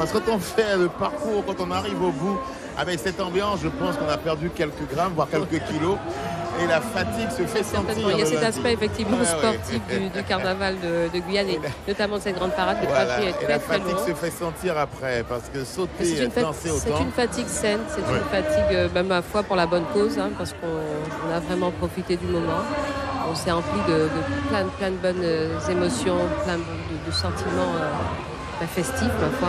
Parce que quand on fait le parcours, quand on arrive au bout, avec cette ambiance, je pense qu'on a perdu quelques grammes, voire quelques kilos. Et la fatigue se fait sentir. Il y a cet aspect effectivement sportif du carnaval de Guyane et notamment de cette grande parade. Le trajet est très, la très fatigue lourd. se fait sentir après parce que sauter, danser autant. C'est une fatigue saine, c'est une fatigue, même à la fois pour la bonne cause, hein, parce qu'on a vraiment profité du moment. On s'est empli de plein de bonnes émotions, plein de sentiments festifs, ma foi.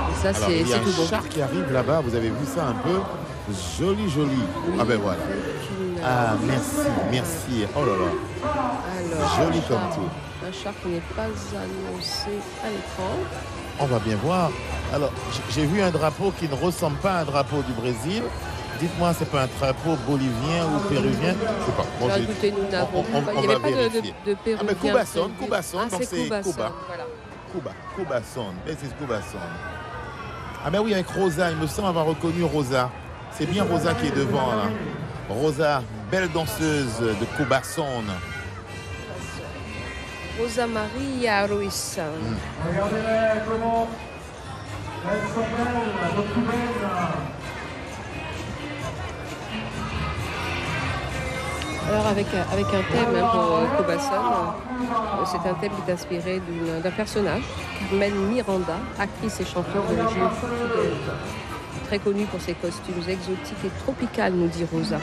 Et ça, alors, c'est tout bon. Il y a un char qui arrive là-bas, vous avez vu ça un peu? Joli. Oui, ah ben voilà. Ah, merci. Oh là là. Alors, joli comme tout. Un char qui n'est pas annoncé à l'écran. On va bien voir. Alors, j'ai vu un drapeau qui ne ressemble pas à un drapeau du Brésil. Dites-moi, c'est pas un drapeau bolivien ou péruvien? Je sais pas. Bon, écoutez, nous n'avons pas. Il n'y avait pas de péruvien. Ah, mais Cubason, donc c'est Cuba. Voilà. Cubason. C'est Cubason. Ah ben oui, avec Rosa, il me semble avoir reconnu Rosa. C'est bien Rosa qui est devant là. Rosa, belle danseuse de Cubason. Rosa Maria Ruiz. Regardez comment elle s'appelle, notre humaine. Alors avec un thème pour Cubason, c'est un thème qui est inspiré d'un personnage, Carmen Miranda, actrice et chanteuse d'origine portugaise. Très connue pour ses costumes exotiques et tropicales, nous dit Rosa.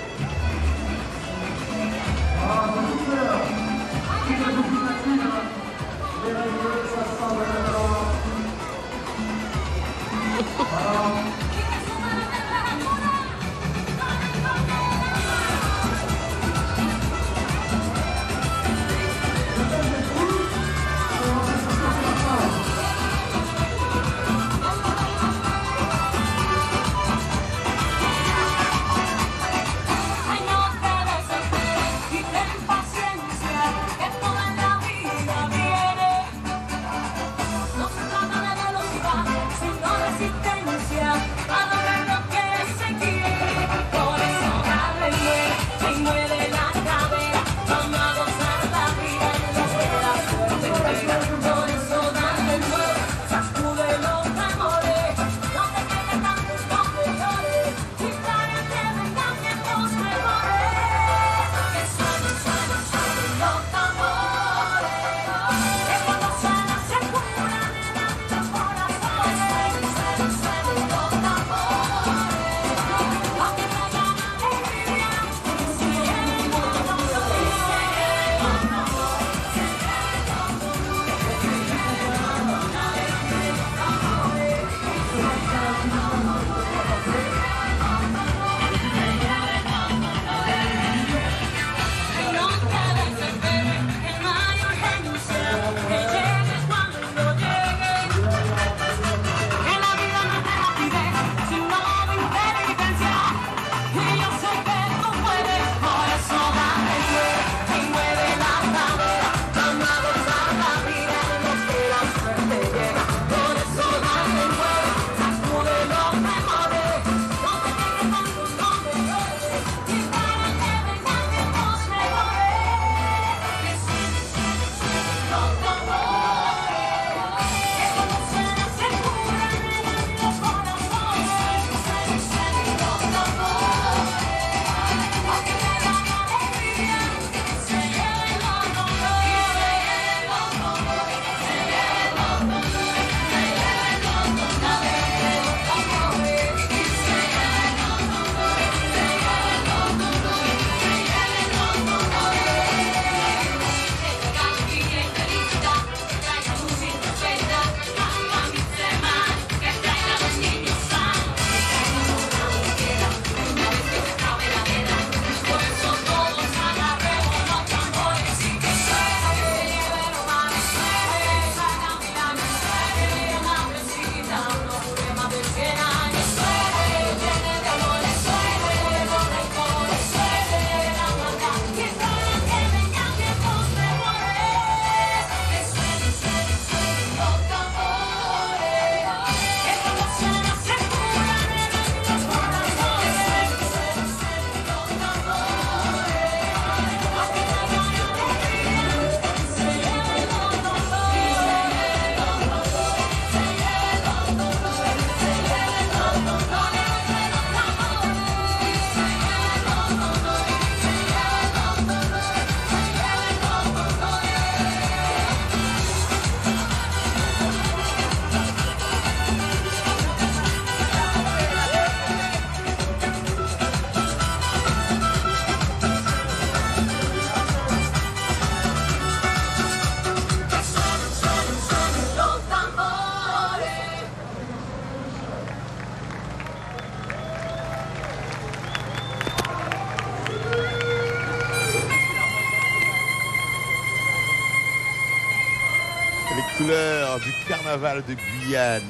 couleurs du carnaval de Guyane.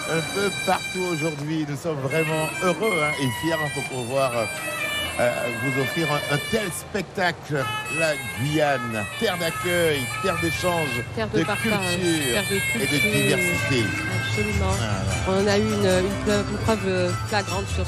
Un peu partout aujourd'hui, nous sommes vraiment heureux et fiers pour pouvoir vous offrir un tel spectacle. La Guyane, terre d'accueil, terre d'échange, de culture et de diversité. Absolument. Voilà. On a eu une preuve flagrante sur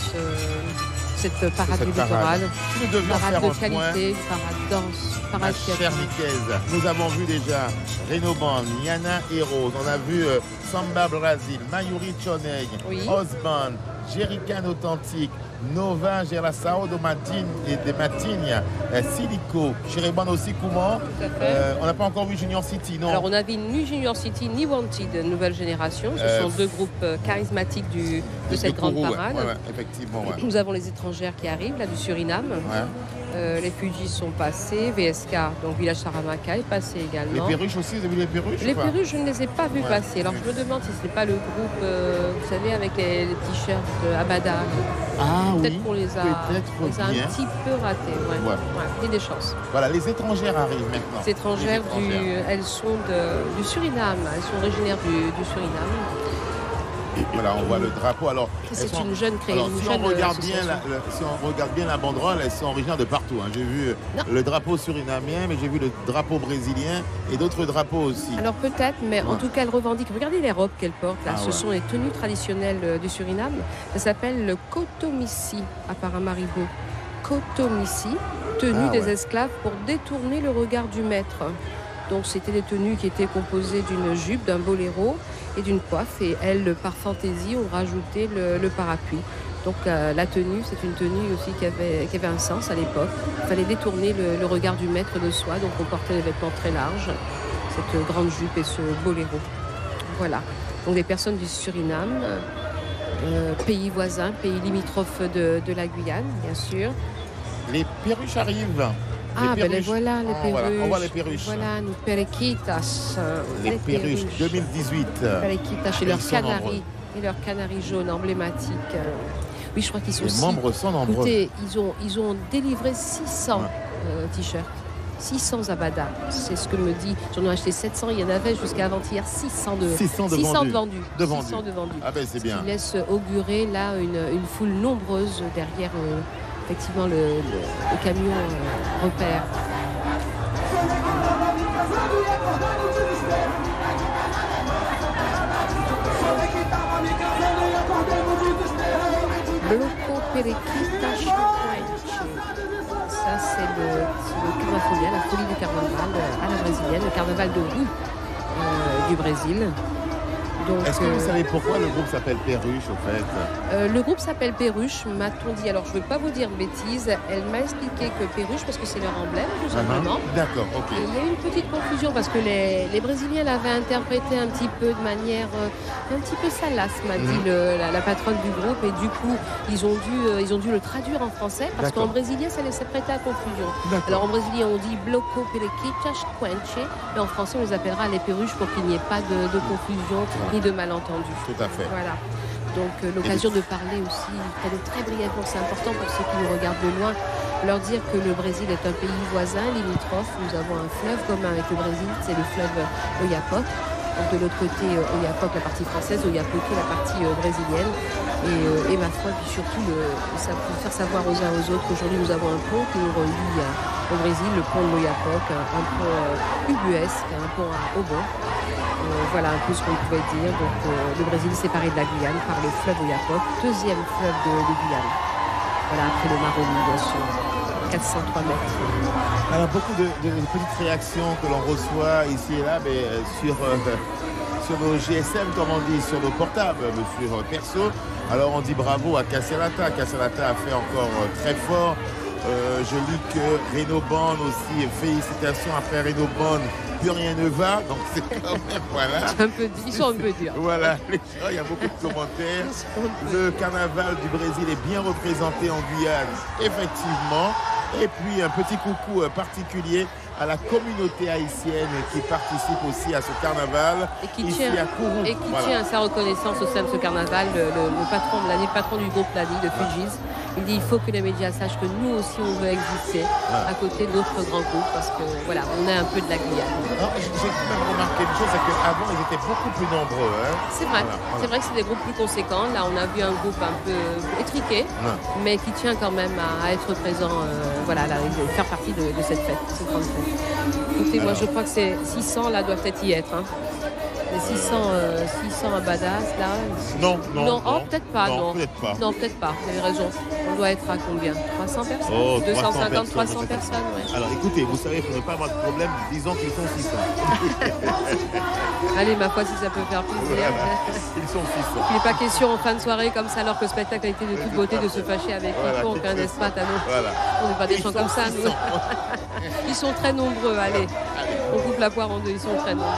cette parade du littoral. Nous devions parade faire de un qualité, point. une parade danse, parade Ma chère Nicaise, nous avons vu déjà Reno Band, Yana et Rose, on a vu Samba Brasil, Mayuri Choneg, Osband, Jerrycan Authentique, Nova Gerasao de Matine et de Matigne, Silico, Chériban aussi Kouman. On n'a pas encore vu Junior City, non? Alors on a vu ni Junior City ni Wanted, nouvelle génération. Ce sont deux groupes charismatiques de cette grande parade. Ouais, effectivement. Ouais. Nous avons les étrangères qui arrivent, là du Suriname. Les Fujis sont passés, VSK, donc Village Saramaka, est passé également. Les Perruches aussi, vous avez vu les Perruches? Les Perruches, je ne les ai pas vus passer. Alors je me demande si ce n'est pas le groupe, vous savez, avec les t-shirts Abada. Ah peut-être oui, qu'on les a un petit peu ratés. Il y a des chances. Voilà, les étrangères arrivent maintenant. Les étrangères, elles sont du Suriname. Elles sont originaires du Suriname. Voilà, on voit le drapeau. Alors, c'est une jeune création. Si on regarde bien la banderole, elles sont originaires de partout. Hein. J'ai vu le drapeau surinamien, mais j'ai vu le drapeau brésilien et d'autres drapeaux aussi. Alors peut-être, mais en tout cas, elles revendiquent. Regardez les robes qu'elles portent. Là. Ce sont les tenues traditionnelles du Suriname. Ça s'appelle le kotomissi à Paramaribo. Kotomissi, tenue des esclaves pour détourner le regard du maître. Donc c'était des tenues qui étaient composées d'une jupe, d'un boléro et d'une coiffe. Et elles, par fantaisie, ont rajouté le parapluie. Donc la tenue, c'est une tenue aussi qui avait un sens à l'époque. Il fallait détourner le regard du maître de soi. Donc on portait des vêtements très larges, cette grande jupe et ce boléro. Voilà. Donc des personnes du Suriname, pays voisin, pays limitrophe de la Guyane, bien sûr. Les Perruches arrivent. Les voilà, les Perruches. Voilà, on voit les Perruches. Voilà, nous Perequitas. Les Perruches 2018. Perequitas et leurs canaris jaunes emblématiques. Oui, je crois qu'ils sont Les membres sont nombreux. Écoutez, ils ont délivré 600 t-shirts. 600 Abada, c'est ce que me dit. J'en ai acheté 700, il y en avait jusqu'à avant-hier 600 de vendus. 600 de vendus. Ah ben c'est bien. Ce qui laisse augurer là une foule nombreuse derrière effectivement le camion repère. Bloco Perequita. Ça, c'est le carnaval, la folie du carnaval à la brésilienne, le carnaval de rue du Brésil. Est-ce que vous savez pourquoi le groupe s'appelle Perruche, au fait? Le groupe s'appelle Perruche, m'a-t-on dit. Alors, je ne veux pas vous dire de bêtises. Elle m'a expliqué que Perruche, parce que c'est leur emblème, tout simplement. D'accord, ok. Et il y a eu une petite confusion, parce que les Brésiliens l'avaient interprété un petit peu de manière un petit peu salace, m'a dit la patronne du groupe. Et du coup, ils ont dû le traduire en français, parce qu'en brésilien, ça laissait prêter à confusion. Alors, en brésilien, on dit Bloco Perequitas Quenche, mais en français, on les appellera les Perruches pour qu'il n'y ait pas de confusion ni de malentendus. Tout à fait. Voilà. Donc l'occasion de parler aussi, très brièvement, c'est important pour ceux qui nous regardent de loin, leur dire que le Brésil est un pays voisin, limitrophe. Nous avons un fleuve commun avec le Brésil, c'est le fleuve Oyapock. Donc de l'autre côté, Oyapock, la partie française, Oiapoque, la partie brésilienne. Et ma foi, puis surtout, faire savoir aux uns aux autres qu'aujourd'hui nous avons un pont qui nous relie au Brésil, le pont de l'Oyapock, un pont ubuesque, un pont à Obon. Voilà un peu ce qu'on pouvait dire. Donc, le Brésil est séparé de la Guyane par le fleuve Oyapock, deuxième fleuve de Guyane. Voilà, après le Maroni, bien sûr. 403 mètres. Alors, beaucoup de petites réactions que l'on reçoit ici et là, mais sur nos GSM, comme on dit, sur nos portables, sur perso. Alors, on dit bravo à Casserata. Casserata a fait encore très fort. Je lis que Reno Band aussi, félicitations après Reno Band. Plus rien ne va, donc c'est quand même, voilà. Ils sont un peu durs. Voilà, les gens, il y a beaucoup de commentaires. Le carnaval du Brésil est bien représenté en Guyane, effectivement. Et puis un petit coucou particulier à la communauté haïtienne qui participe aussi à ce carnaval. Et qui tient à sa reconnaissance au sein de ce carnaval. Le patron du groupe Lani, de Fujis, Il dit il faut que les médias sachent que nous aussi on veut exister à côté d'autres grands groupes parce que voilà, on est un peu de la Guyane. J'ai même remarqué une chose, c'est qu'avant ils étaient beaucoup plus nombreux. Hein. C'est vrai, c'est vrai que c'est des groupes plus conséquents. Là on a vu un groupe un peu étriqué, mais qui tient quand même à être présent, voilà, là, faire partie de cette fête, cette grande fête. Écoutez, moi je crois que ces 600 là doivent peut-être y être. Hein. Les 600 à Badass là. Non, oh, peut-être pas, non. Peut-être pas. Non, peut-être pas, vous avez raison. On doit être à combien? 300 personnes? Oh, 250, 300 personnes, ouais. Alors écoutez, vous savez, pour ne pas avoir de problème, disons qu'ils sont 600. Allez, ma foi, si ça peut faire plaisir. Ils sont 600. Il n'est pas question en fin de soirée comme ça, alors que le spectacle a été de toute beauté, de se fâcher avec quiconque, n'est-ce pas, Tano? On n'est pas des gens comme ça, nous. Ils sont très nombreux, allez. On coupe la poire en deux, ils sont très nombreux.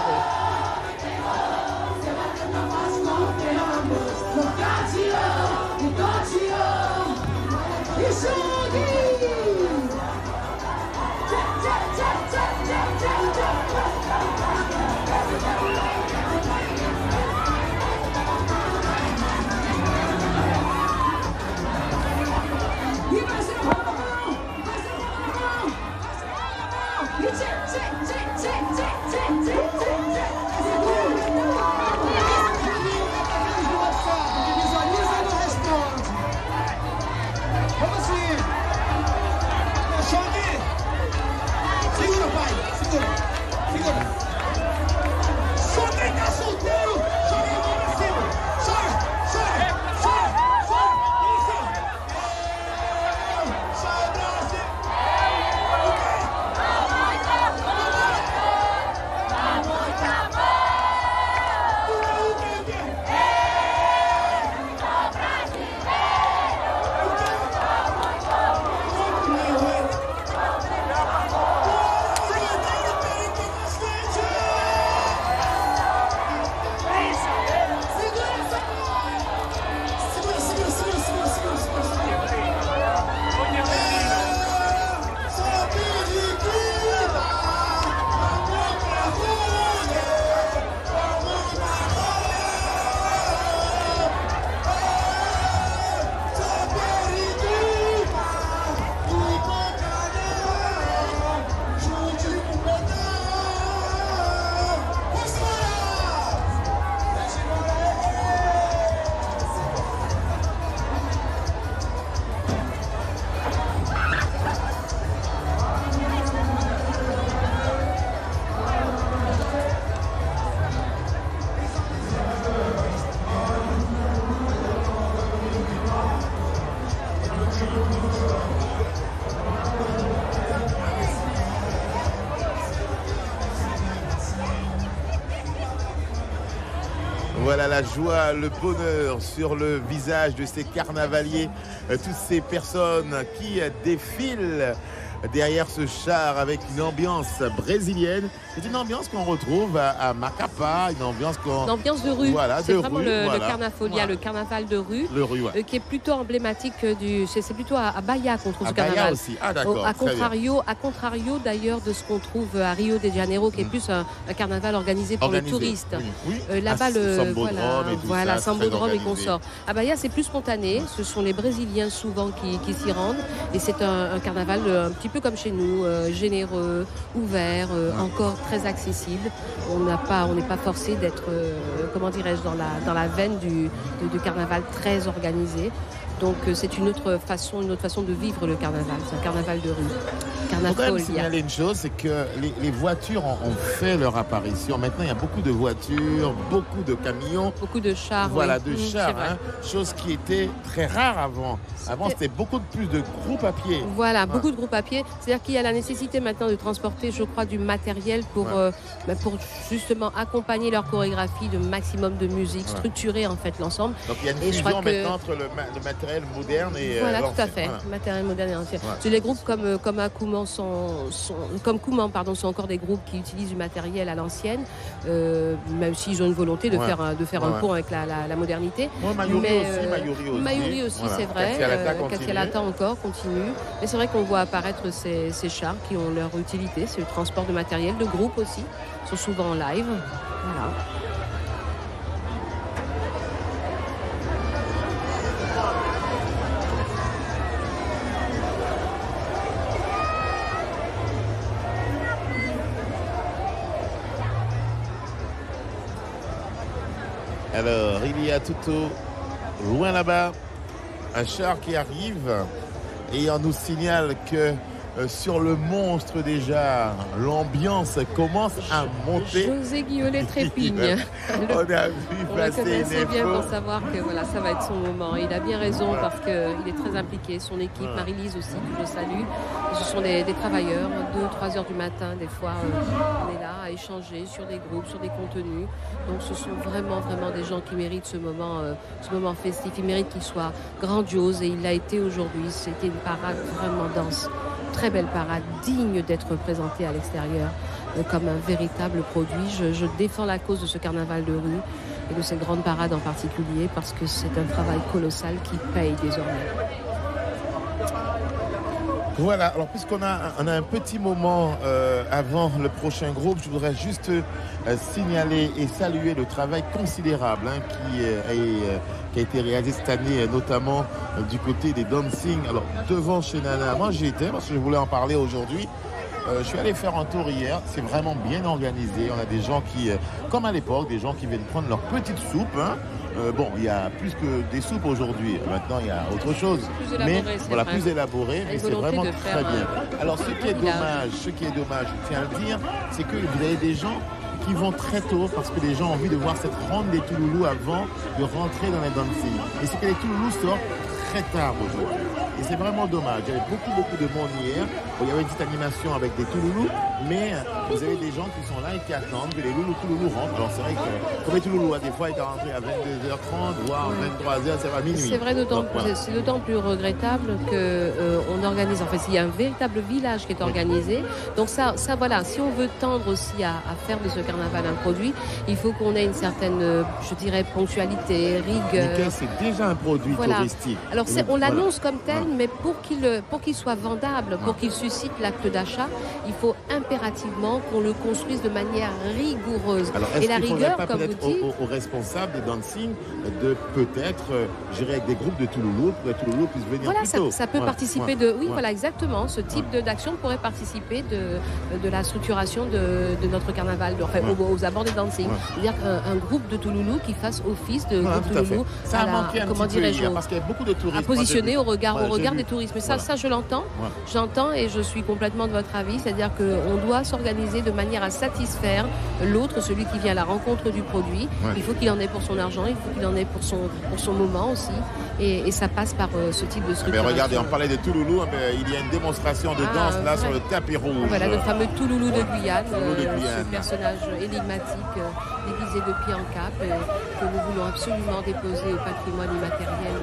Voilà la joie, le bonheur sur le visage de ces carnavaliers, toutes ces personnes qui défilent derrière ce char avec une ambiance brésilienne. C'est une ambiance qu'on retrouve à Macapá, une ambiance de rue. Voilà, c'est vraiment le carnafolia, le carnaval de rue, qui est plutôt emblématique c'est plutôt à Bahia qu'on trouve ce carnaval. Bahia aussi. Ah d'accord. À contrario d'ailleurs de ce qu'on trouve à Rio de Janeiro, qui est plus un carnaval organisé pour les touristes. Oui. Là-bas le Sambodrome et consorts. À Bahia c'est plus spontané. Ce sont les Brésiliens souvent qui s'y rendent et c'est un carnaval un petit peu comme chez nous, généreux, ouvert, encore très accessible. On n'est pas forcé d'être, comment dirais-je, dans la veine du carnaval très organisé. Donc c'est une autre façon de vivre le carnaval. C'est un carnaval de rue. Il faut quand même signaler une chose, c'est que les voitures ont fait leur apparition. Maintenant, il y a beaucoup de voitures, beaucoup de camions. Beaucoup de chars. Voilà, de chars. Chose qui était très rare avant. Avant, c'était beaucoup plus de groupes à pied. Voilà, beaucoup de groupes à pied. C'est-à-dire qu'il y a la nécessité maintenant de transporter, je crois, du matériel pour justement accompagner leur chorégraphie de maximum de musique, structurer en fait l'ensemble. Donc il y a une fusion maintenant entre le matériel moderne et voilà, tout à fait. Voilà. Matériel moderne et ancien. Ouais. Les groupes comme Akouman comme Kouman, sont encore des groupes qui utilisent du matériel à l'ancienne, même s'ils ont une volonté de faire un pont avec la modernité. Mayuri aussi, voilà. C'est vrai. Katia Lata encore continue. Mais c'est vrai qu'on voit apparaître ces chars qui ont leur utilité. C'est le transport de matériel, de groupes aussi. Ils sont souvent en live. Voilà. Alors, il y a tout loin là-bas un char qui arrive et on nous signale que sur le monstre déjà, l'ambiance commence à monter. José Guillaulet trépigne. On a vu On le connaissait bien pour savoir que voilà, ça va être son moment. Il a bien raison parce qu'il est très impliqué. Son équipe, Marie-Lise aussi, que je salue. Ce sont des travailleurs, 2-3 heures du matin, des fois, on est là à échanger sur des groupes, sur des contenus. Donc ce sont vraiment des gens qui méritent ce moment festif. Ils méritent qu'il soit grandiose et il l'a été aujourd'hui. C'était une parade vraiment dense. Très belle parade, digne d'être présentée à l'extérieur comme un véritable produit. Je défends la cause de ce carnaval de rue et de cette grande parade en particulier parce que c'est un travail colossal qui paye désormais. Voilà, alors puisqu'on a un petit moment avant le prochain groupe, je voudrais juste signaler et saluer le travail considérable qui a été réalisé cette année, notamment du côté des dancing. Alors devant chez Nana, moi j'y étais parce que je voulais en parler aujourd'hui. Je suis allé faire un tour hier, c'est vraiment bien organisé. On a des gens qui, comme à l'époque, des gens qui viennent prendre leur petite soupe. Bon, il y a plus que des soupes aujourd'hui. Maintenant, il y a autre chose. Plus élaboré, mais c'est vraiment très bien. Alors, ce qui est dommage, je tiens à le dire, c'est que vous avez des gens qui vont très tôt parce que les gens ont envie de voir cette ronde des Touloulous avant de rentrer dans les dancing. Et c'est que les Touloulous sortent très tard aujourd'hui. Et c'est vraiment dommage. Il y avait beaucoup de monde hier. Il y avait une petite animation avec des Touloulous, mais vous avez des gens qui sont là et qui attendent que les Touloulous rentrent. Alors c'est vrai que comme les Touloulous, des fois, ils sont rentrés à 22h30, voire 23h, ça va minuit. C'est vrai, c'est d'autant plus regrettable qu'on organise. En fait, il y a un véritable village qui est organisé. Donc ça voilà, si on veut tendre aussi à faire de ce carnaval un produit, il faut qu'on ait une certaine, je dirais, ponctualité, rigueur. Mais c'est déjà un produit touristique. Alors on l'annonce comme tel, mais pour qu'il soit vendable, pour qu'il suscite l'acte d'achat, il faut impérativement qu'on le construise de manière rigoureuse. Alors, et la rigueur, comme vous dites, aux responsables des dancing de peut-être gérer avec des groupes de Touloulous pour que Touloulous puisse venir plus tôt. Ça peut participer de... Oui, voilà, exactement. Ce type d'action pourrait participer de la structuration de notre carnaval, aux abords des dancing. C'est-à-dire qu'un groupe de Touloulous qui fasse office de groupe Touloulou, ça a manqué un petit peu parce qu'il y a beaucoup de touristes. À positionner au regard des touristes. Mais ça, je l'entends. J'entends et je suis complètement de votre avis. C'est-à-dire qu'on doit s'organiser de manière à satisfaire l'autre, celui qui vient à la rencontre du produit. Il faut qu'il en ait pour son argent, il faut qu'il en ait pour son moment aussi. Et ça passe par ce type de structure. Mais regardez, on parlait de Touloulou, il y a une démonstration de danse là sur le tapis rouge. Voilà, le fameux Touloulou de Guyane, ce personnage énigmatique déguisé de pied en cap que nous voulons absolument déposer au patrimoine immatériel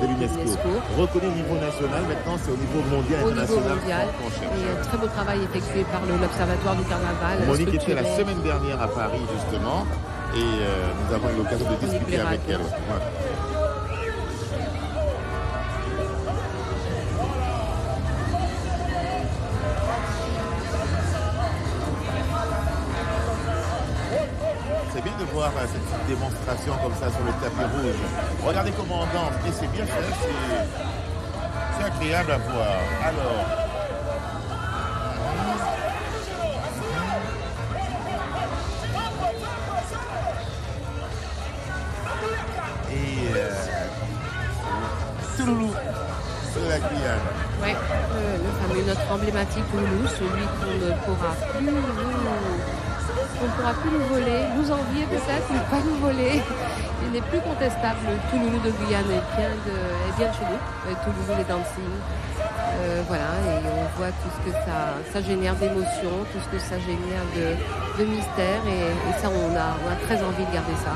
de l'UNESCO. Reconnu au niveau national, maintenant c'est au niveau mondial. Et un très beau travail effectué par l'Observatoire du Carnaval. Monique était la semaine dernière à Paris justement et nous avons eu l'occasion de discuter avec elle. C'est bien de voir cette petite démonstration comme ça sur le tapis rouge. Regardez comment on danse. Et c'est bien fait, c'est agréable à voir. Alors. Et Touloulou de la Guyane. Oui, le fameux, notre emblématique Touloulou, celui qu'on ne pourra plus nous voler, nous envier peut-être, mais pas nous voler. Il n'est plus contestable. Le Touloulou de Guyane est bien de chez nous. Touloulou, les dancing. Voilà, et on voit tout ce que ça génère d'émotions, tout ce que ça génère de mystère. Et ça, on a très envie de garder ça.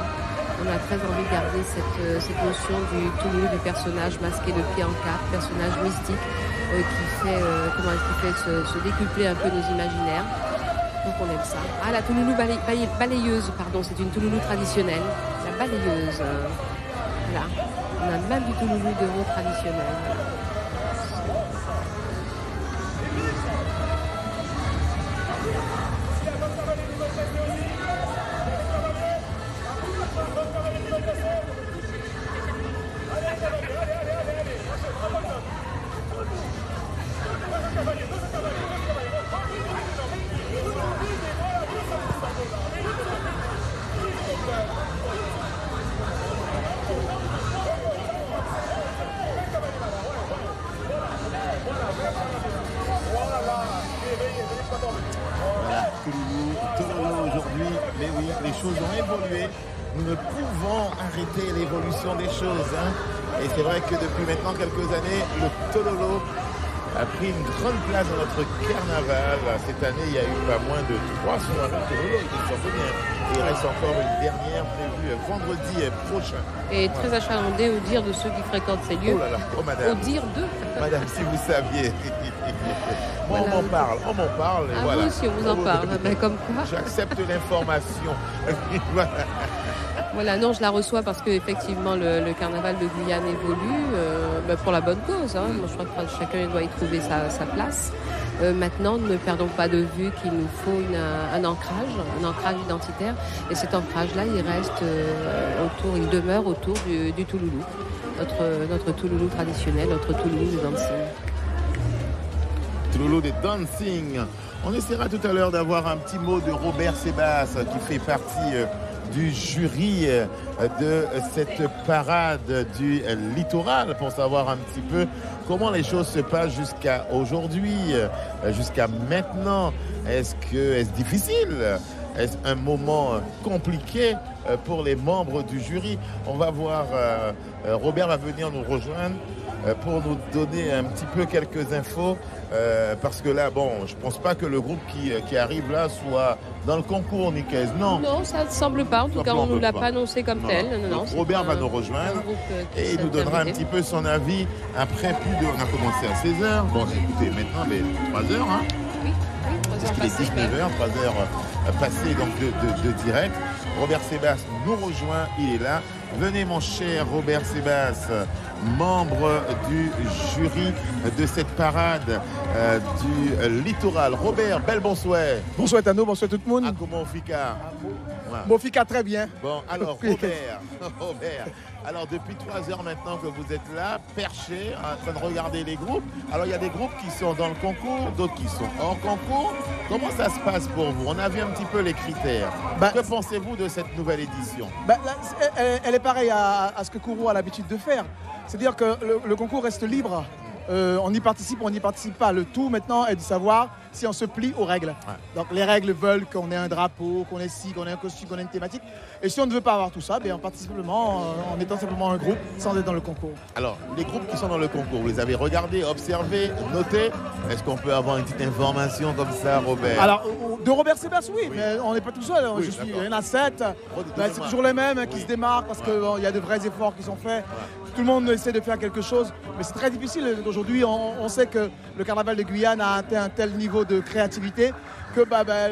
On a très envie de garder cette notion du Touloulou, du personnage masqué de pied en cap, personnage mystique qui fait se décupler un peu nos imaginaires. Donc on aime ça. Ah, la Touloulou balayeuse, pardon, c'est une Touloulou traditionnelle. La balayeuse. Voilà. On a même du Touloulou de veau traditionnel. les choses ont évolué. Nous ne pouvons arrêter l'évolution des choses. Hein. Et c'est vrai que depuis maintenant quelques années, le Tololo a pris une grande place dans notre carnaval. Cette année, il y a eu pas moins de 3 soirées Tololo qui sont venues. Et il reste encore une dernière prévue vendredi prochain. Et très achalandé au dire de ceux qui fréquentent ces lieux. Oh là là, oh madame. Au dire d'eux. Madame, si vous saviez. Moi, Voilà. on m'en parle. Et Ah, voilà. vous aussi, on vous en parle. Ben, comme quoi. J'accepte l'information. Voilà. Voilà, non, je la reçois parce qu'effectivement, le carnaval de Guyane évolue ben, pour la bonne cause. Hein. Moi, je crois que chacun doit y trouver sa place. Maintenant, ne perdons pas de vue qu'il nous faut un ancrage identitaire. Et cet ancrage-là, il demeure autour du Touloulou, notre Touloulou traditionnel, notre Touloulou de dancing. Touloulou de dancing. On essaiera tout à l'heure d'avoir un petit mot de Robert Sébastien qui fait partie du jury de cette parade du littoral pour savoir un petit peu comment les choses se passent jusqu'à aujourd'hui, jusqu'à maintenant. Est-ce difficile? Est-ce un moment compliqué pour les membres du jury? On va voir, Robert va venir nous rejoindre pour nous donner un petit peu quelques infos. Parce que là, bon, je pense pas que le groupe qui arrive là soit dans le concours, Nicaise. Non. Non, ça ne semble pas. En tout cas, on ne nous l'a pas annoncé comme tel. Non, donc, Robert va nous rejoindre et il nous donnera un petit peu son avis après on a commencé à 16h. Bon, écoutez, maintenant, mais 3h, hein. Oui, 3h parce qu'il est 19h, 3h passées donc de direct. Robert Sébastien nous rejoint, il est là. Venez mon cher Robert Sébastien, membre du jury de cette parade du littoral. Robert, bel bonsoir. Bonsoir Tano, bonsoir tout le monde. Ah, comment Fika? Bon, Fika très bien. Bon, alors Robert, alors depuis 3 heures maintenant que vous êtes là, perché, en train de regarder les groupes. Alors il y a des groupes qui sont dans le concours, d'autres qui sont hors concours. Comment ça se passe pour vous? On a vu un petit peu les critères. Que pensez-vous de cette nouvelle édition? Là, elle est pareille à ce que Kourou a l'habitude de faire. C'est-à-dire que le concours reste libre. On y participe, on n'y participe pas. Le tout maintenant est de savoir si on se plie aux règles. Ouais. Donc les règles veulent qu'on ait un drapeau, qu'on ait ci, qu'on ait un costume, qu'on ait une thématique. Et si on ne veut pas avoir tout ça, on participe simplement en étant simplement un groupe sans être dans le concours. Alors, les groupes qui sont dans le concours, vous les avez regardés, observés, notés? Est-ce qu'on peut avoir une petite information comme ça, Robert? Alors, de Robert Sébastien, oui, mais on n'est pas tout seul. Oui, il y en a 7. C'est toujours les mêmes qui se démarquent parce qu'il y a de vrais efforts qui sont faits. Tout le monde essaie de faire quelque chose, mais c'est très difficile. Aujourd'hui, on sait que le carnaval de Guyane a atteint un tel niveau de créativité que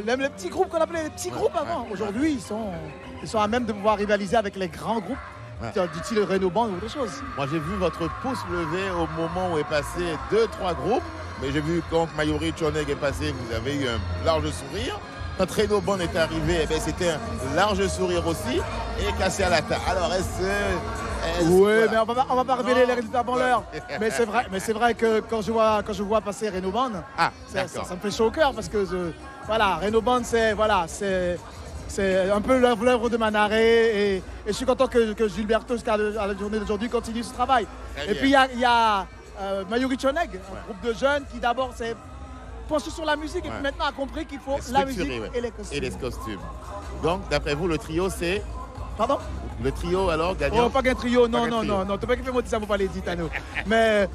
même les petits groupes qu'on appelait les petits groupes avant, aujourd'hui, ils sont à même de pouvoir rivaliser avec les grands groupes, du style Renaud Band ou autre chose. Moi, j'ai vu votre pouce levé au moment où est passé 2-3 groupes, mais j'ai vu quand Mayuri Choneg est passé, vous avez eu un large sourire. Quand Renaud Band est arrivé, c'était un large sourire aussi, et cassé à la table. Alors, oui, mais on va pas révéler les résultats avant l'heure. Mais c'est vrai que quand je vois passer Renaud Band, ça me fait chaud au cœur parce que Renaud Band, c'est un peu l'œuvre de Manaré et je suis content que Gilberto, jusqu'à la journée d'aujourd'hui, continue ce travail. Et puis il y a Mayuri Choneg, un groupe de jeunes qui d'abord s'est penché sur la musique et puis maintenant a compris qu'il faut la musique et les costumes. Donc, d'après vous, le trio, c'est... Pardon? Le trio, alors, gagnant? Oh, pas qu'un trio, non. Tu peux pas faire ça, vous pas les dire, Tano. Mais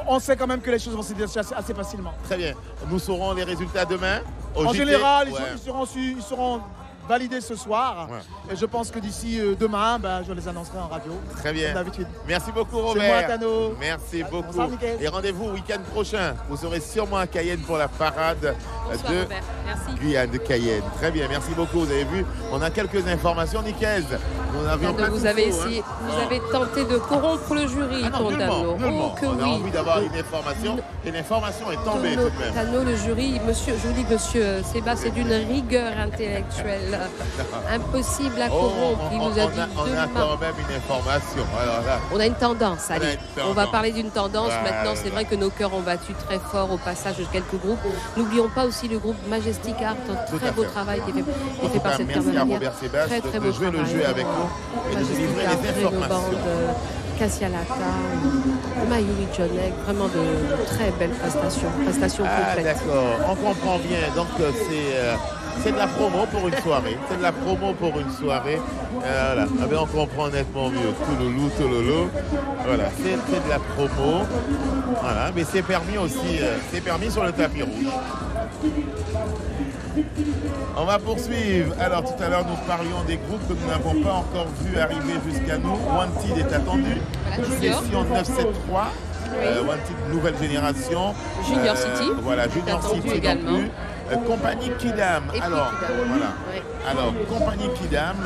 on sait quand même que les choses vont se dire assez facilement. Très bien. Nous saurons les résultats demain. En général, ils seront validés ce soir. Ouais. Et je pense que d'ici demain, je les annoncerai en radio. Très bien. Comme d'habitude. Merci beaucoup, Robert. C'est moi, Tano. Merci beaucoup. Bonsoir, et rendez-vous week-end prochain. Vous serez sûrement à Cayenne pour la parade de Guyane de Cayenne. Très bien. Merci beaucoup. Vous avez vu, on a quelques informations, Nicaise. Vous avez tenté de corrompre le jury, Tano. On a envie d'avoir une information et l'information est tombée tout de même. Tano, le jury, je vous dis, monsieur Sébastien, c'est d'une rigueur intellectuelle impossible à corrompre. On a quand même une information. Alors là, on a une tendance, allez. On va parler d'une tendance. Maintenant, c'est vrai que nos cœurs ont battu très fort au passage de quelques groupes. N'oublions pas aussi le groupe Majestic Art, un très beau travail qui est fait par cette carnaval. Merci à Robert Sébastien de jouer le jeu avec nous et de nous livrer les informations. Cassia Lata, Mayuri Choneg, vraiment de très belles prestations complètes. D'accord, on comprend bien. Donc c'est de la promo pour une soirée. C'est de la promo pour une soirée. Voilà. Ah ben, on comprend nettement mieux. Touloulou, Touloulou. Voilà, c'est de la promo. Voilà, mais c'est permis aussi. C'est permis sur le tapis rouge. On va poursuivre. Alors tout à l'heure nous parlions des groupes que nous n'avons pas encore vu arriver jusqu'à nous. Wanted est attendu. Voilà, Session 973. Wanted nouvelle génération. Junior City. Voilà, Junior City également. non plus. Compagnie Kidam. Et Alors, Kidam. voilà. Ouais. Alors, Compagnie Kidam,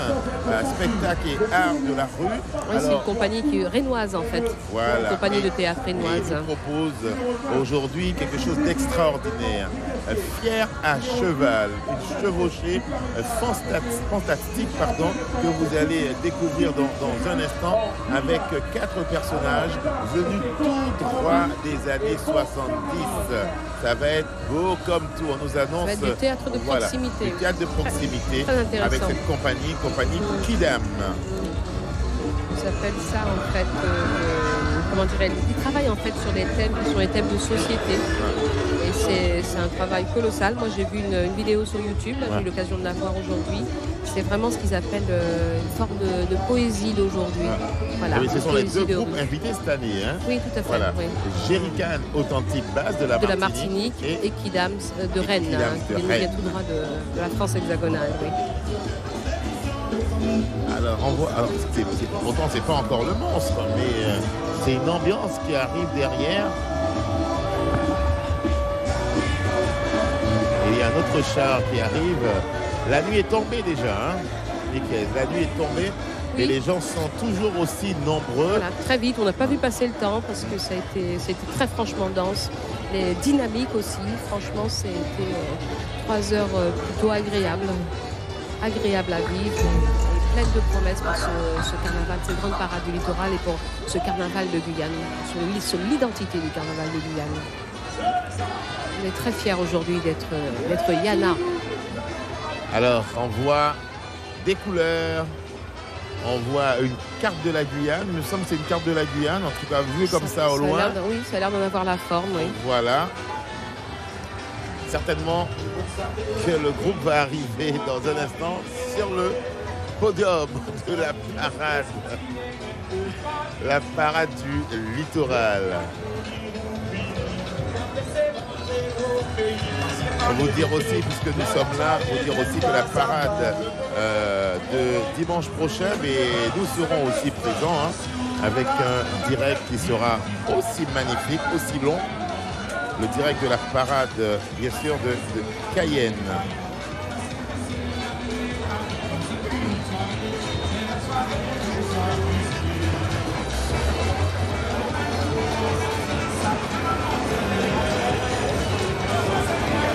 spectacle et art de la rue. Oui, c'est une compagnie qui est rénoise en fait. Voilà. Une compagnie de théâtre rénoise. Et il propose aujourd'hui quelque chose d'extraordinaire. Fier à cheval, une chevauchée fantastique que vous allez découvrir dans un instant avec 4 personnages venus tout droit des années 70. Ça va être beau comme tout. On nous annonce. Ça va être du théâtre de proximité. Du théâtre de proximité Très intéressant. avec cette compagnie Kidam. On s'appelle ça en fait, comment dirais-je, ils travaillent en fait sur des thèmes qui sont des thèmes de société. Et c'est un travail colossal. Moi j'ai vu une vidéo sur YouTube, j'ai eu l'occasion de la voir aujourd'hui. C'est vraiment ce qu'ils appellent une forme de poésie d'aujourd'hui. Voilà, oui, ce sont les 2 groupes invités cette année. Hein. Oui, tout à fait. Voilà. Oui. Jerrycan Authentique Basse de la Martinique et Kidam de Rennes, qui vient tout droit de la France hexagonale. Oui. Alors, on voit, pourtant, c'est pas encore le monstre, mais c'est une ambiance qui arrive derrière. Et il y a un autre char qui arrive. La nuit est tombée déjà, hein, Nickel. La nuit est tombée. Oui. Et les gens sont toujours aussi nombreux. Voilà, très vite, on n'a pas vu passer le temps parce que ça a été très franchement dense. Les dynamiques aussi, franchement, c'était 3 heures plutôt agréables à vivre. Pleine de promesses pour ce carnaval, cette grande parade du littoral et pour ce carnaval de Guyane, sur l'identité du carnaval de Guyane. On est très fiers aujourd'hui d'être Yana. Alors, on voit des couleurs, on voit une carte de la Guyane. Il me semble que c'est une carte de la Guyane, en tout cas vue comme ça au loin. Oui, ça a l'air d'en avoir la forme, oui. Voilà. Certainement que le groupe va arriver dans un instant sur le podium de la parade du littoral. Pour vous dire aussi, puisque nous sommes là, vous dire aussi que la parade de dimanche prochain, mais nous serons aussi présents, hein, avec un direct qui sera aussi magnifique, aussi long. Le direct de la parade, bien sûr, de Cayenne.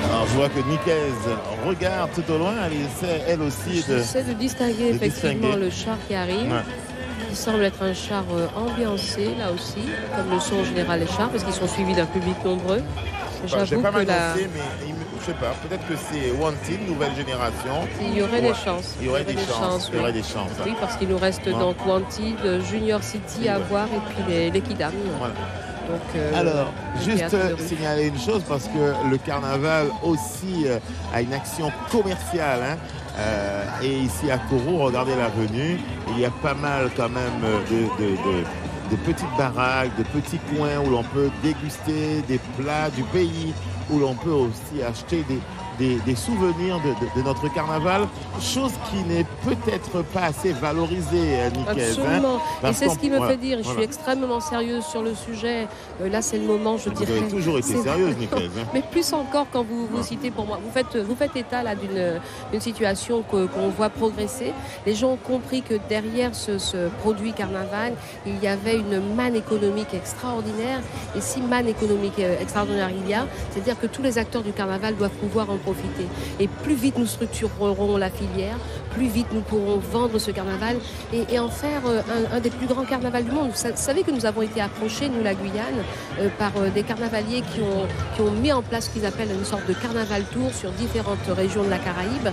Alors, je vois que Nicaise regarde tout au loin, elle essaie elle aussi de distinguer effectivement le char qui arrive. Ouais. Qui semble être un char ambiancé là aussi, comme le sont en général les chars, parce qu'ils sont suivis d'un public nombreux. J'ai pas mal dansé, mais je sais pas, peut-être que c'est Wanted, nouvelle génération. Il y aurait des chances. Il y aurait des chances. Il y aurait des chances. Oui, parce qu'il nous reste donc Wanted, Junior City à voir et puis les Kidam. Voilà. Donc, alors, juste signaler une chose, parce que le carnaval aussi a une action commerciale. Hein. Et ici à Kourou, regardez l'avenue, il y a pas mal quand même de petites baraques, de petits coins où l'on peut déguster des plats du pays, où l'on peut aussi acheter des souvenirs de notre carnaval, chose qui n'est peut-être pas assez valorisée, Nicaise. Absolument. Hein, et c'est ce qui me fait dire, je suis extrêmement sérieuse sur le sujet. Là, c'est le moment, je dirais. Vous avez toujours été sérieuse, Nicaise. Hein. Mais plus encore quand vous citez pour moi. Vous faites état là d'une situation qu'on voit progresser. Les gens ont compris que derrière ce produit carnaval, il y avait une manne économique extraordinaire. Et si manne économique extraordinaire il y a, c'est-à-dire que tous les acteurs du carnaval doivent pouvoir en profiter. Et plus vite nous structurerons la filière, plus vite nous pourrons vendre ce carnaval et en faire un des plus grands carnavals du monde. Vous savez que nous avons été approchés, nous la Guyane, par des carnavaliers qui ont mis en place ce qu'ils appellent une sorte de carnaval tour sur différentes régions de la Caraïbe.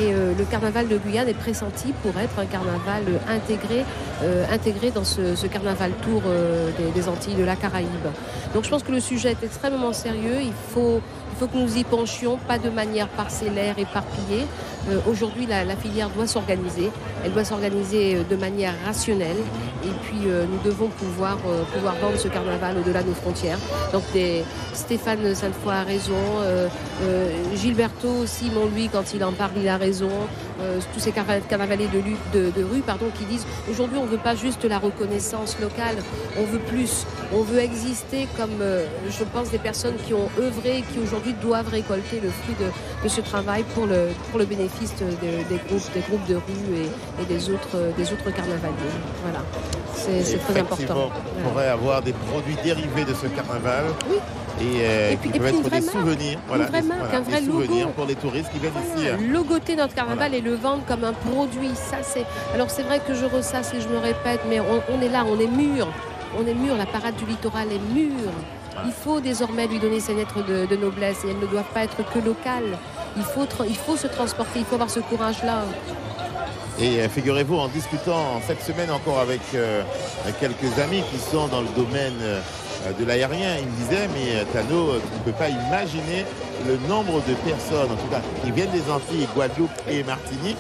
Et le carnaval de Guyane est pressenti pour être un carnaval intégré dans ce carnaval tour des Antilles de la Caraïbe. Donc je pense que le sujet est extrêmement sérieux. Il faut que nous y penchions, pas de manière parcellaire, éparpillée. Aujourd'hui, la filière doit s'organiser. Elle doit s'organiser de manière rationnelle. Et puis, nous devons pouvoir vendre ce carnaval au-delà de nos frontières. Donc, Stéphane Sainte-Foy a raison. Gilberto Simon, lui, quand il en parle, il a raison. Tous ces carnavaliers de rue qui disent aujourd'hui, on ne veut pas juste la reconnaissance locale, on veut plus. On veut exister comme, je pense, des personnes qui ont œuvré et qui aujourd'hui doivent récolter le fruit de ce travail pour le bénéfice des groupes de rue et des autres carnavaliers. Voilà, c'est très important. On pourrait avoir des produits dérivés de ce carnaval. Oui. Et qui peuvent être des souvenirs. Voilà, un vrai souvenirs logo pour les touristes qui viennent ici. Logoter notre carnaval et le vendre comme un produit. Alors c'est vrai que je ressasse et je me répète, mais on est là, on est mûr. On est mûr, la parade du littoral est mûre. Il faut désormais lui donner ses lettres de noblesse et elles ne doivent pas être que locales. Il faut se transporter, il faut avoir ce courage-là. Et figurez-vous, en discutant cette semaine encore avec quelques amis qui sont dans le domaine de l'aérien, ils me disaient, mais Tano, tu ne peux pas imaginer le nombre de personnes, en tout cas, qui viennent des Antilles, Guadeloupe et Martinique,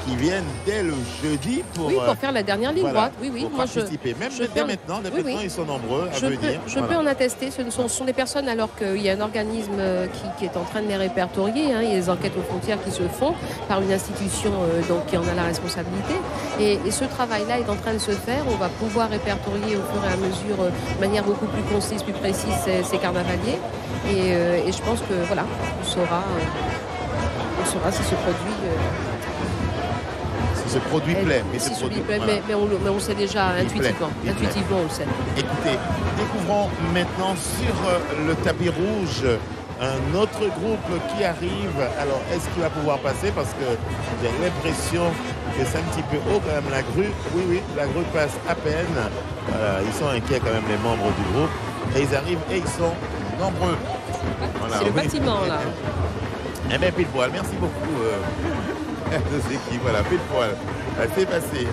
qui viennent dès le jeudi pour faire la dernière ligne droite. Oui, pour participer. Même dès maintenant, ils sont nombreux à venir. Je peux en attester. Ce sont des personnes, alors qu'il y a un organisme qui est en train de les répertorier. Il y a des enquêtes aux frontières qui se font par une institution qui en a la responsabilité. Et ce travail-là est en train de se faire. On va pouvoir répertorier au fur et à mesure, de manière beaucoup plus concise, plus précise, ces carnavaliers. Et je pense que voilà, on saura si ce produit. Ce produit plaît, mais on le sait déjà intuitivement. Intuitivement, on le sait. Écoutez, découvrons maintenant sur le tapis rouge un autre groupe qui arrive. Alors, est-ce qu'il va pouvoir passer? Parce que j'ai l'impression que c'est un petit peu haut quand même la grue. Oui, la grue passe à peine. Ils sont inquiets quand même, les membres du groupe. Et ils arrivent et ils sont nombreux. Voilà, c'est le bâtiment, là. Eh bien, pile poil. Merci beaucoup. Deux équipes, voilà, pile poil. C'est passé.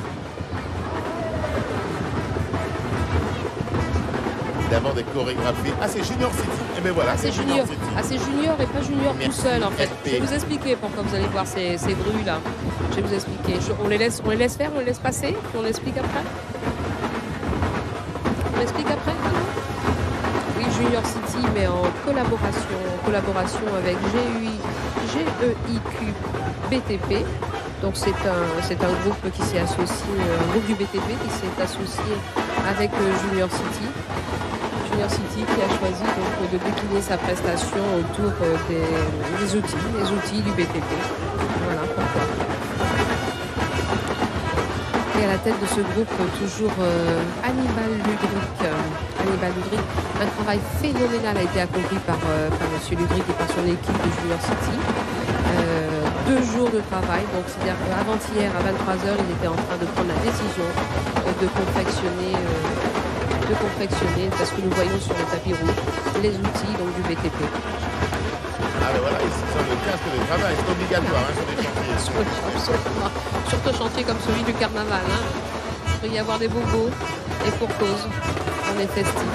D'abord des chorégraphies. Ah, c'est Junior City. Eh bien voilà, c'est Junior City. C'est Junior et pas Junior tout seul en fait. Je vais vous expliquer pourquoi vous allez voir ces grues là. Je vais vous expliquer. On les laisse faire, on les laisse passer, puis on explique après. On explique après. Oui, Junior City, mais en collaboration avec GEIQ BTP. Donc c'est un groupe qui s'est associé, un groupe du BTP qui s'est associé avec Junior City. Junior City qui a choisi donc de décliner sa prestation autour des outils du BTP. Voilà pourquoi. Et à la tête de ce groupe, toujours Hannibal Ludric. Hannibal Ludric, un travail phénoménal a été accompli par M. Ludric et par son équipe de Junior City. 2 jours de travail, donc c'est-à-dire qu'avant-hier à 23h, il était en train de prendre la décision de confectionner, parce que nous voyons sur le tapis rouge, les outils donc, du BTP. Ah ben voilà, ici sur le casque de travail, c'est obligatoire sur les chantiers. Absolument. Surtout chantier comme celui du carnaval. Il peut y avoir des bobos et pour cause, on est festif.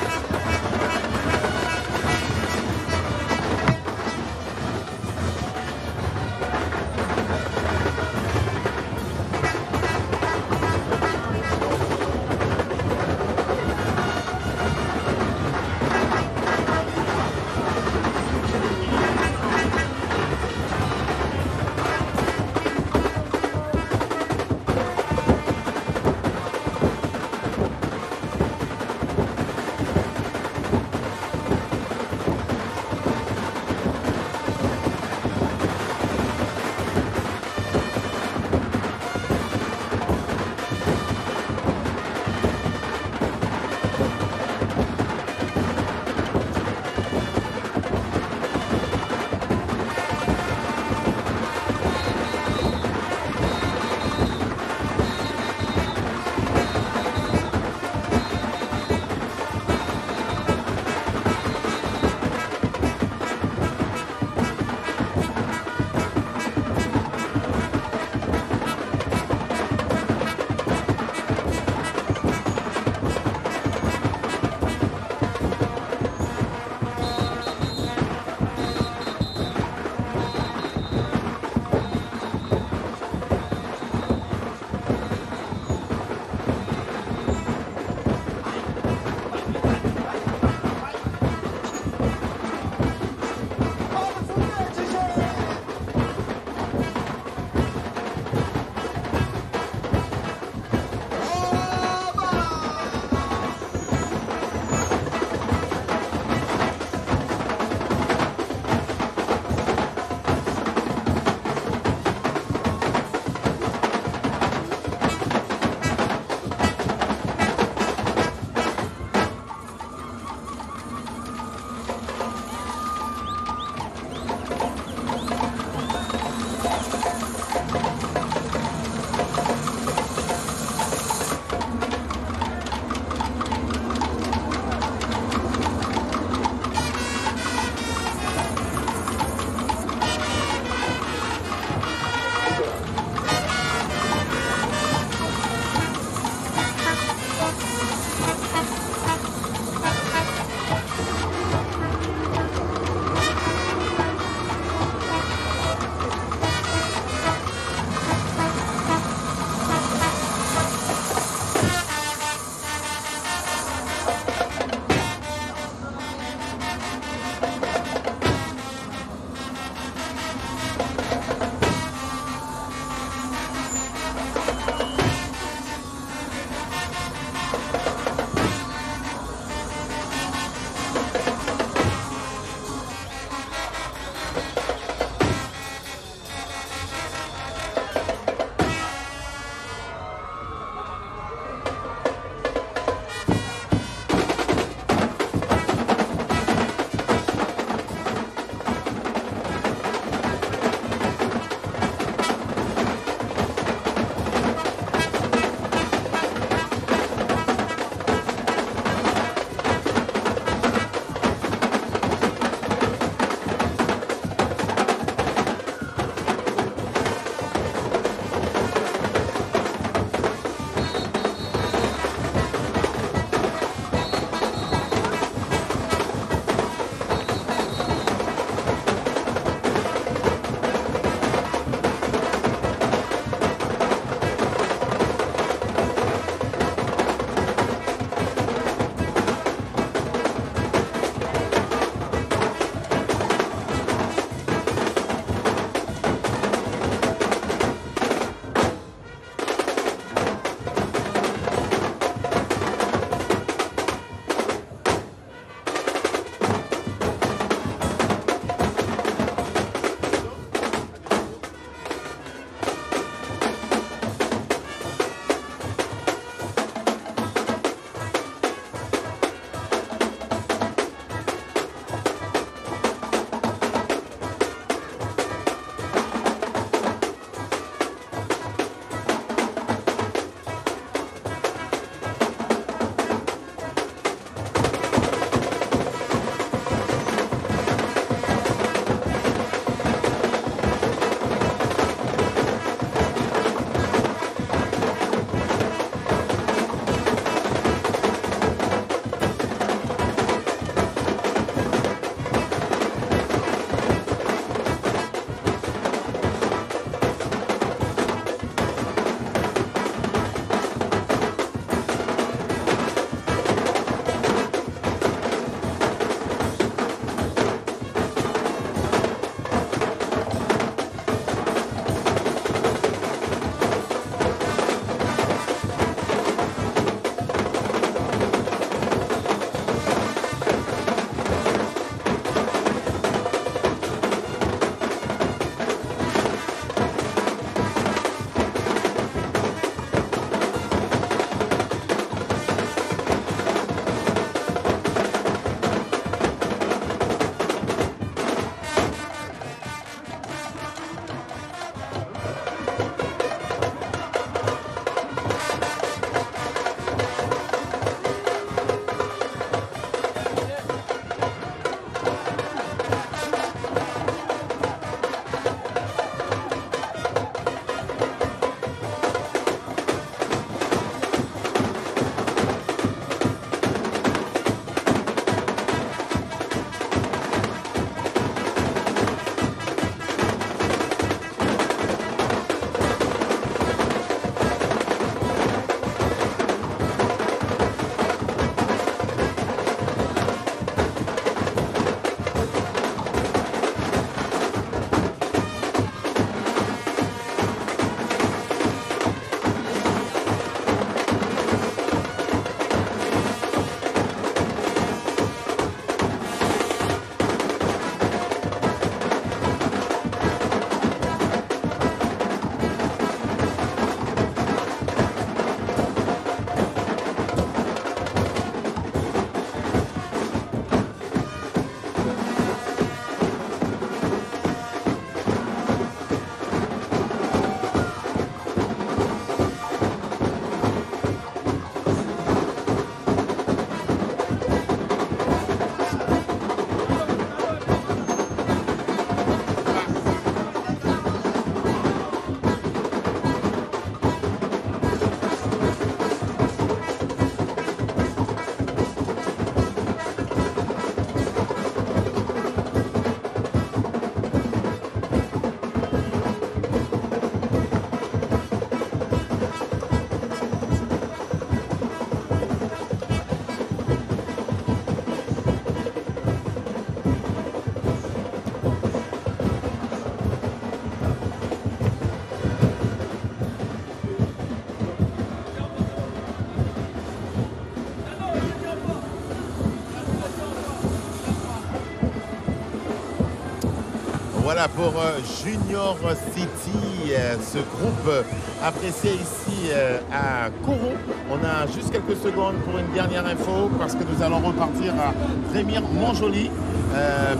Voilà pour Junior City, ce groupe apprécié ici à Kourou. On a juste quelques secondes pour une dernière info parce que nous allons repartir à Remire-Montjoly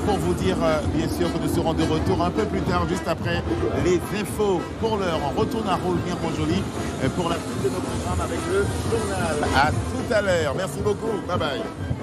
pour vous dire bien sûr que nous serons de retour un peu plus tard, juste après les infos. Pour l'heure, on retourne à Remire-Montjoly pour la suite de nos programmes avec le journal. À tout à l'heure. Merci beaucoup. Bye bye.